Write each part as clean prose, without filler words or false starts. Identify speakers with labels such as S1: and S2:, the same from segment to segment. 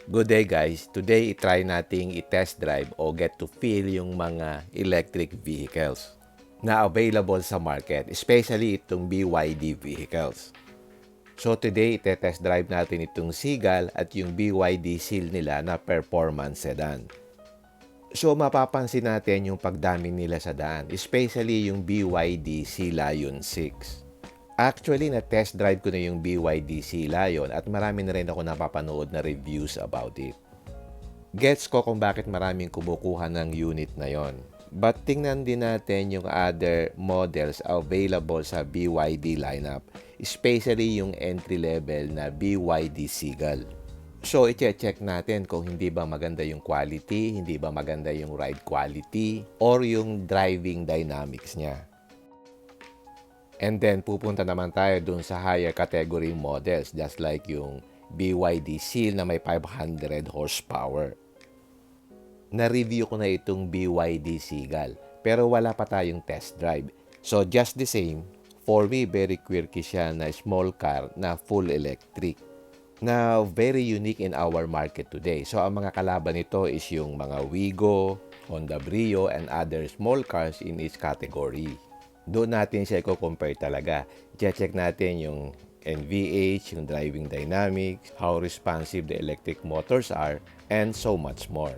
S1: Good day guys! Today, itry nating i-test drive o get to feel yung mga electric vehicles na available sa market, especially itong BYD vehicles. So today, ite-test drive natin itong Seagull at yung BYD Seal nila na performance sedan. So mapapansin natin yung pagdami nila sa daan, especially yung BYD Sea Lion 6. Actually, na-test drive ko na yung BYD Sea Lion at marami na rin ako napapanood na reviews about it. Gets ko kung bakit maraming kumukuha ng unit na yon. But tingnan din natin yung other models available sa BYD lineup, especially yung entry-level na BYD Seagull. So, i-check natin kung hindi ba maganda yung quality, hindi ba maganda yung ride quality, or yung driving dynamics niya. And then, pupunta naman tayo dun sa higher category models, just like yung BYD Seal na may 500 horsepower. Na-review ko na itong BYD Seagull, pero wala pa tayong test drive. So, just the same, for me, very quirky siya na small car na full electric, na very unique in our market today. So, ang mga kalaban nito is yung mga Wigo, Honda Brio, and other small cars in each category. Doon natin siya i-compare talaga. Check natin yung NVH, yung driving dynamics, how responsive the electric motors are, and so much more.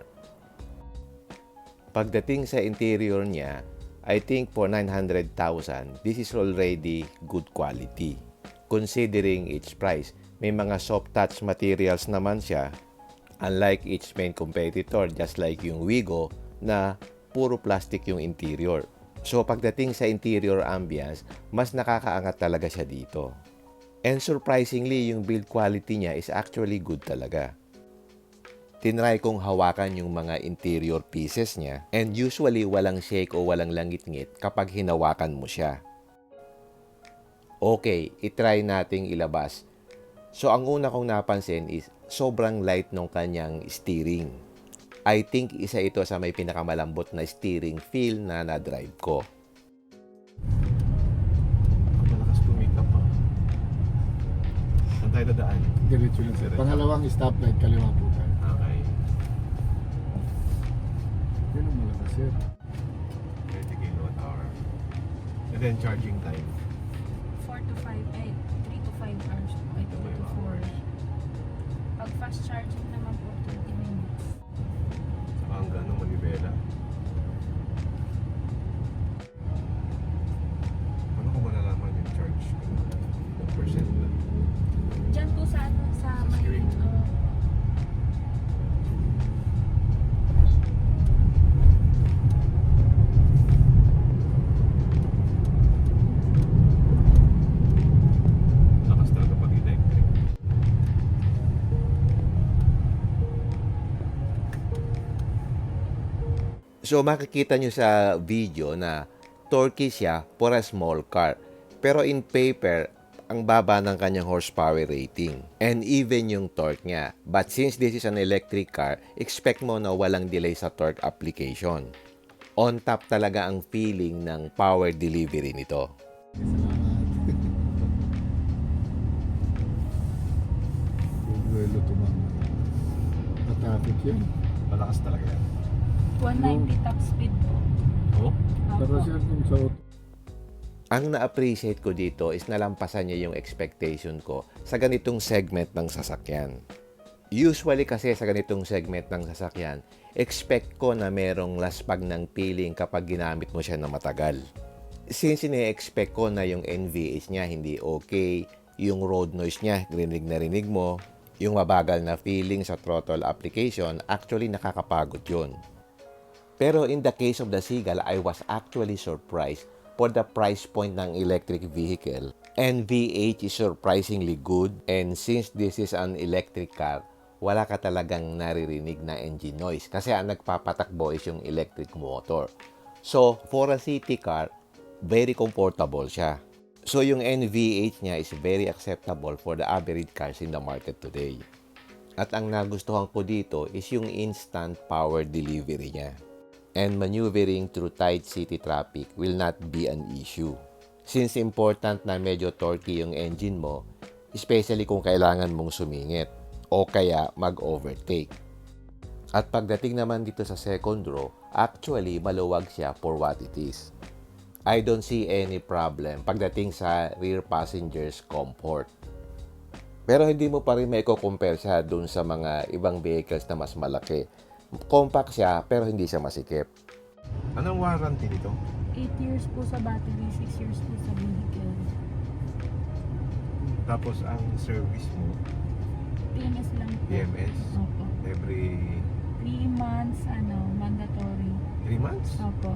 S1: Pagdating sa interior niya, I think for 900,000, this is already good quality. Considering its price, may mga soft touch materials naman siya, unlike its main competitor, just like yung Wigo, na puro plastic yung interior. So, pagdating sa interior ambience, mas nakakaangat talaga siya dito. And surprisingly, yung build quality niya is actually good talaga. Tinry kong hawakan yung mga interior pieces niya, and usually walang shake o walang langit-ngit kapag hinawakan mo siya. Okay, itry nating ilabas. So, ang una kong napansin is sobrang light ng kanyang steering. I think isa ito sa may pinakamalambot na steering feel na na-drive ko.
S2: Malakas tumikap pa. Saan tayo dadaan?
S3: Diretso lang sir. Pangalawang stoplight, kaliwa po tayo.
S2: Okay.
S3: Yun ang malakas sir.
S2: 30 kWh. And then charging time.
S4: 4 to 5, 3 to 5 hours. 3 to 4. Pag fast charging naman po, 20 minutes.
S2: Saka hanggang ano, Manibela. Ano ko malalaman yung charge? What percent na?
S4: Diyan po sa ano, sa may...
S2: screen. Lakas talaga pag electric.
S1: So makikita nyo sa video na torquey siya for a small car. Pero in paper, ang baba ng kanyang horsepower rating. And even yung torque niya. But since this is an electric car, expect mo na walang delay sa torque application. On top talaga ang feeling ng power delivery nito.
S3: Salamat. Yung duelo tumama. Matapit yan.
S2: Malakas talaga yan.
S4: 190 top speed po.
S2: Oh?
S3: Pero
S4: Opo.
S3: sir, kung sa
S1: Ang na-appreciate ko dito is nalampasan niya yung expectation ko sa ganitong segment ng sasakyan. Usually kasi sa ganitong segment ng sasakyan, expect ko na merong laspag ng feeling kapag ginamit mo siya na matagal. Since ine-expect ko na yung NVH niya hindi okay, yung road noise niya rinig na rinig mo, yung mabagal na feeling sa throttle application, actually nakakapagod yun. Pero in the case of the Seagull, I was actually surprised for the price point ng electric vehicle. NVH is surprisingly good, and since this is an electric car, wala ka talagang naririnig na engine noise kasi ang nagpapatakbo is yung electric motor. So, for a city car, very comfortable siya. So, yung NVH niya is very acceptable for the average cars in the market today. At ang nagustuhan ko dito is yung instant power delivery niya. And maneuvering through tight city traffic will not be an issue. Since important na medyo torquey yung engine mo, especially kung kailangan mong sumingit. o kaya mag-overtake. At pagdating naman dito sa second row, actually maluwag siya for what it is. I don't see any problem pagdating sa rear passengers comfort. Pero hindi mo pa rin may compare siya dun sa mga ibang vehicles na mas malaki. Compact siya pero hindi siya masikip.
S2: Anong warranty nito?
S4: 8 years po sa battery, 6 years po sa vehicle.
S2: Tapos ang service mo,
S4: PMS lang po.
S2: PMS,
S4: Opo.
S2: every
S4: 3 months, mandatory.
S2: 3 months?
S4: Opo.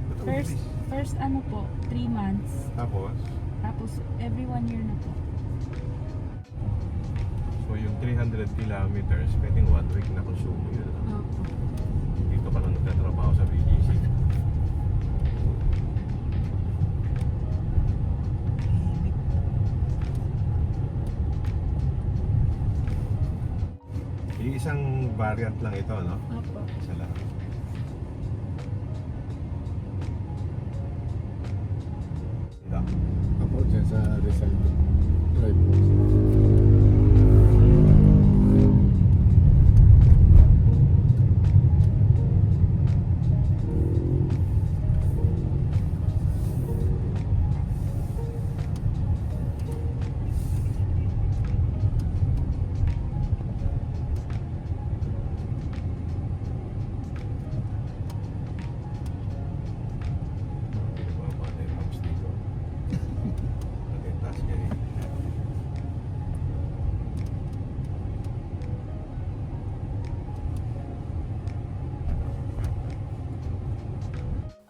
S2: Ba't ang
S4: First,
S2: bilis?
S4: first 3 months.
S2: Tapos,
S4: Tapos, every 1 year na po.
S2: so yung 300 kilometers, pwedeng 1 week na konsumo yun.
S4: Opo.
S2: Dito ka lang nagtatrabaho sa BGC. Isang variant lang ito, no?
S4: Opo.
S2: Isa lang. Ito.
S3: Ako dyan sa Rizal Drive po.
S2: Baba na yung pumps dito. Okay, taas niya rin.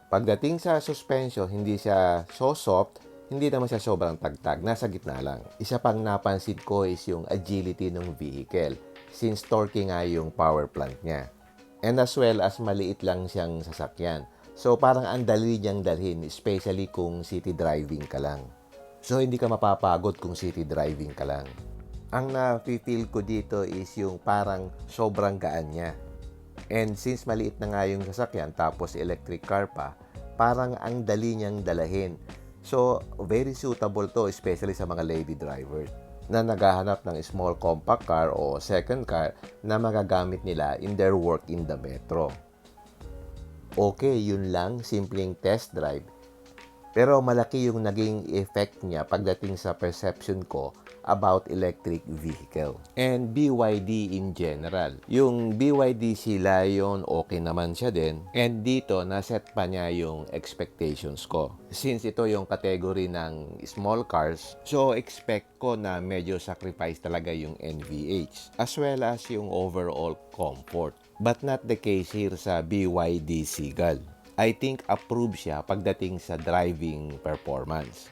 S1: Pagdating sa suspension, hindi siya so soft, hindi naman siya sobrang tagtag, nasa gitna lang. Isa pang napansin ko is yung agility ng vehicle, since torque nga yung power plant niya. And as well as maliit lang siyang sasakyan. So parang ang dali niyang dalhin, especially kung city driving ka lang. So hindi ka mapapagod kung city driving ka lang. Ang na-feel ko dito is yung parang sobrang gaan niya. And since maliit na nga yung sasakyan tapos electric car pa, parang ang dali niyang dalahin. So, very suitable to especially sa mga lady drivers na naghahanap ng small compact car o second car na magagamit nila in their work in the metro. Okay, yun lang, simpleng test drive. Pero malaki yung naging effect niya pagdating sa perception ko about electric vehicle. And BYD in general. Yung BYD sila yun, okay naman siya din. And dito, naset pa niya yung expectations ko. Since ito yung category ng small cars, so expect ko na medyo sacrifice talaga yung NVH. As well as yung overall comfort. But not the case here sa BYD Seagull. I think approved siya pagdating sa driving performance.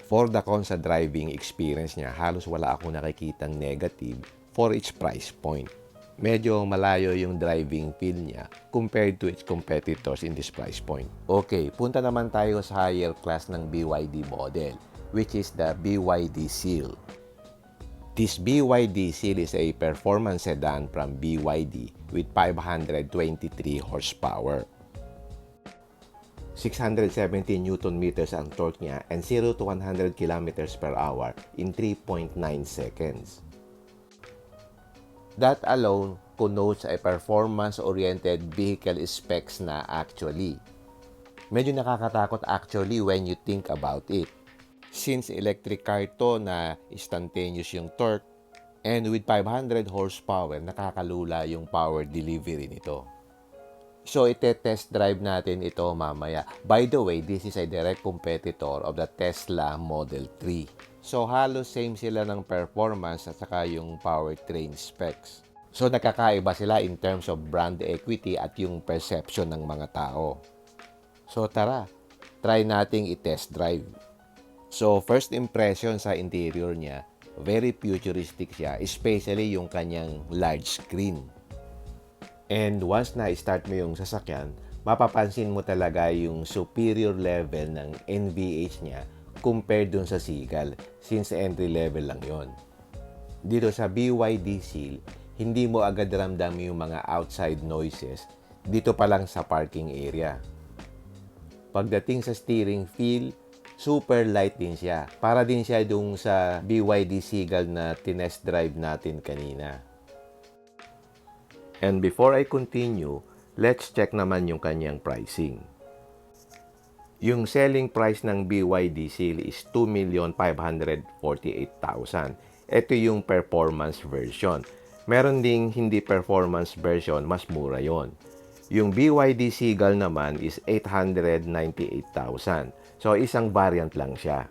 S1: For the cons sa driving experience niya, halos wala akong nakikitang negative for its price point. Medyo malayo yung driving feel niya compared to its competitors in this price point. Okay, punta naman tayo sa higher class ng BYD model, which is the BYD Seal. This BYD Seal is a performance sedan from BYD with 523 horsepower. 670 Newton meters ang torque niya and 0 to 100 kilometers per hour in 3.9 seconds. That alone connotes a performance-oriented vehicle specs na actually. Medyo nakakatakot actually when you think about it. Since electric car to na instantaneous yung torque and with 500 horsepower, nakakalula yung power delivery nito. So, ite-test drive natin ito mamaya. By the way, this is a direct competitor of the Tesla Model 3. So, halos same sila ng performance at saka yung powertrain specs. So, nakakaiba sila in terms of brand equity at yung perception ng mga tao. So, tara, try nating i-test drive. So, first impression sa interior niya, very futuristic siya, especially yung kanyang large screen. And once na start mo yung sasakyan, mapapansin mo talaga yung superior level ng NVH niya compared dun sa Seagull since entry level lang yon. Dito sa BYD Seal, hindi mo agad ramdam yung mga outside noises dito pa lang sa parking area. Pagdating sa steering feel, super light din siya. Para din siya dung sa BYD Seagull na tinest drive natin kanina. And before I continue, let's check naman yung kanyang pricing. Yung selling price ng BYD Seal is 2,548,000. Ito yung performance version. Meron ding hindi performance version, mas mura yon. Yung BYD Seagull naman is 898,000. So, isang variant lang siya.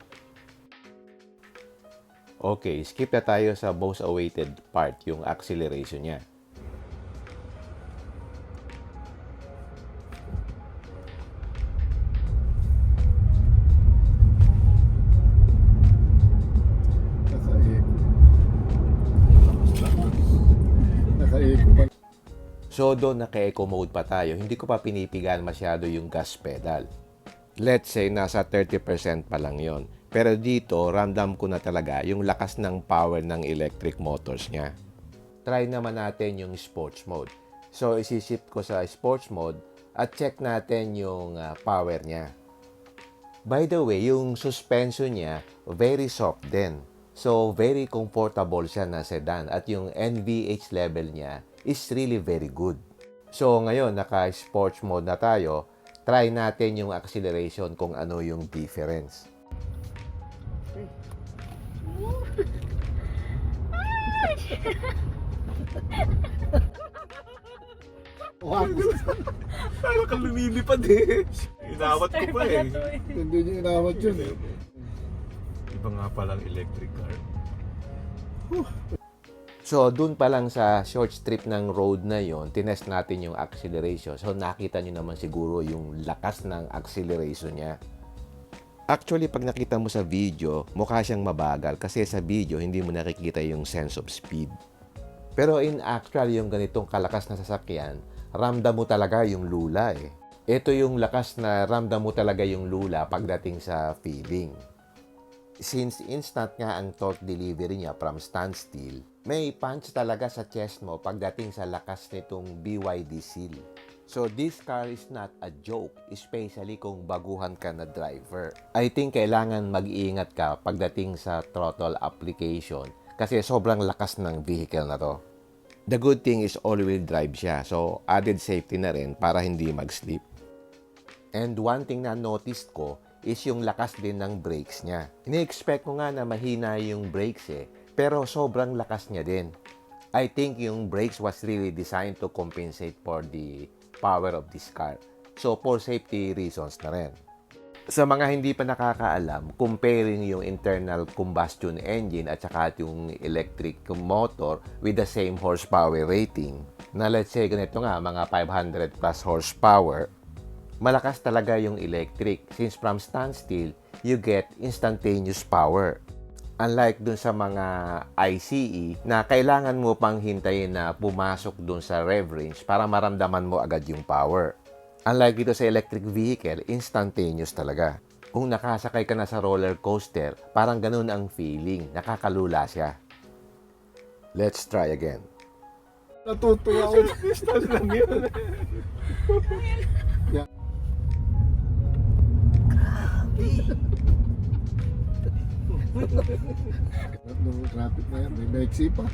S1: Okay, skip na tayo sa most awaited part, yung acceleration niya.
S3: Naka-eco pa.
S1: So, doon naka-eco mode pa tayo, hindi ko pa pinipigan masyado yung gas pedal. Let's say, nasa 30% pa lang yon. Pero dito, ramdam ko na talaga yung lakas ng power ng electric motors niya. Try naman natin yung sports mode. So, isi-shift ko sa sports mode at check natin yung power niya. By the way, yung suspension niya, very soft din. So, very comfortable siya na sedan at yung NVH level niya is really very good. So, ngayon, naka-sports mode na tayo, try natin yung acceleration kung ano yung difference.
S3: Wow.
S2: Parang ka lumilipad eh. Inawat ko pa eh.
S3: Hindi niyo inawat yun eh.
S2: Iba nga palang electric car.
S1: So, dun pa lang sa short strip ng road na yon, tinest natin yung acceleration. So, nakita nyo naman siguro yung lakas ng acceleration niya. Actually, pag nakita mo sa video, mukha siyang mabagal kasi sa video, hindi mo nakikita yung sense of speed. Pero in actual, yung ganitong kalakas na sasakyan, ramdam mo talaga yung lula eh. Ito yung lakas na ramdam mo talaga yung lula pagdating sa feeling. Since instant nga ang torque delivery niya from standstill, may punch talaga sa chest mo pagdating sa lakas nitong BYD Seal. So this car is not a joke, especially kung baguhan ka na driver. I think kailangan mag-iingat ka pagdating sa throttle application kasi sobrang lakas ng vehicle na to. The good thing is all-wheel drive siya, so added safety na rin para hindi mag-slip. And one thing na noticed ko is yung lakas din ng brakes niya. Ini-expect ko nga na mahina yung brakes eh, pero sobrang lakas niya din. I think yung brakes was really designed to compensate for the power of this car. So, for safety reasons na rin. Sa mga hindi pa nakakaalam, comparing yung internal combustion engine at saka yung electric motor with the same horsepower rating, na let's say ganito nga, mga 500 plus horsepower, malakas talaga yung electric since from standstill, you get instantaneous power. Unlike dun sa mga ICE na kailangan mo pang hintayin na pumasok dun sa rev range para maramdaman mo agad yung power. Unlike dito sa electric vehicle, instantaneous talaga. Kung nakasakay ka na sa roller coaster, parang ganun ang feeling. Nakakalula siya. Let's try again.
S3: Natutuwa ako.
S2: Crystal lang yun.
S3: Yeah. Nung traffic na yan, may maiksi pa.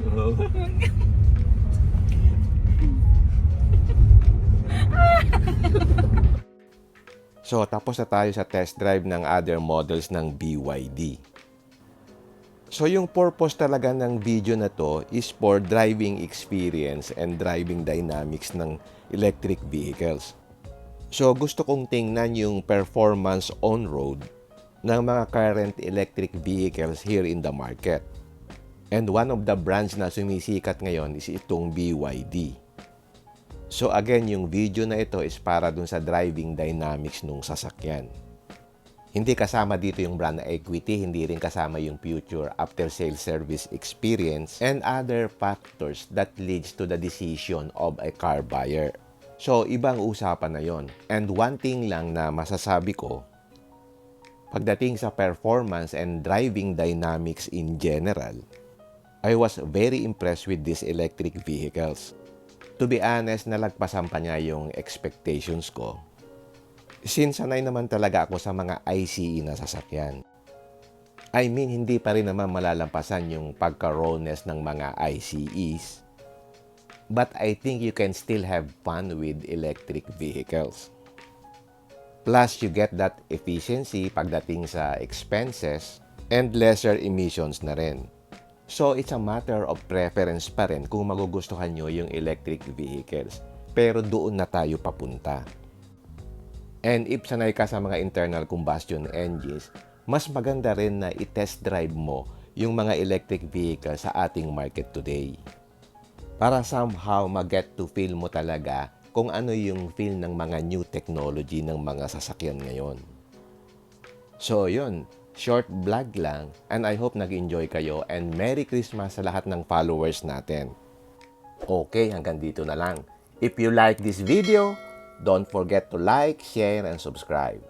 S1: So, tapos na tayo sa test drive ng other models ng BYD. So, yung purpose talaga ng video na to is for driving experience and driving dynamics ng electric vehicles. So, gusto kong tingnan yung performance on-road ng mga current electric vehicles here in the market. And one of the brands na sumisikat ngayon is itong BYD. So again, yung video na ito is para dun sa driving dynamics nung sasakyan. Hindi kasama dito yung brand equity, hindi rin kasama yung future after-sales service experience and other factors that leads to the decision of a car buyer. So ibang usapan na yon. And one thing lang na masasabi ko, pagdating sa performance and driving dynamics in general, I was very impressed with these electric vehicles. To be honest, nalagpasan pa niya yung expectations ko. Since sanay naman talaga ako sa mga ICE na sasakyan. I mean, hindi pa rin naman malalampasan yung pagka-rawness ng mga ICEs. But I think you can still have fun with electric vehicles. Plus, you get that efficiency pagdating sa expenses and lesser emissions na rin. So, it's a matter of preference pa rin kung magugustuhan nyo yung electric vehicles. Pero doon na tayo papunta. And if sanay ka sa mga internal combustion engines, mas maganda rin na i-test drive mo yung mga electric vehicles sa ating market today. Para somehow mag-get to feel mo talaga kung ano yung feel ng mga new technology ng mga sasakyan ngayon. So yun, short vlog lang and I hope nag-enjoy kayo and Merry Christmas sa lahat ng followers natin. Okay, hanggang dito na lang. If you like this video, don't forget to like, share, and subscribe.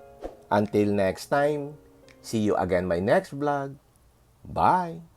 S1: Until next time, see you again my next vlog. Bye!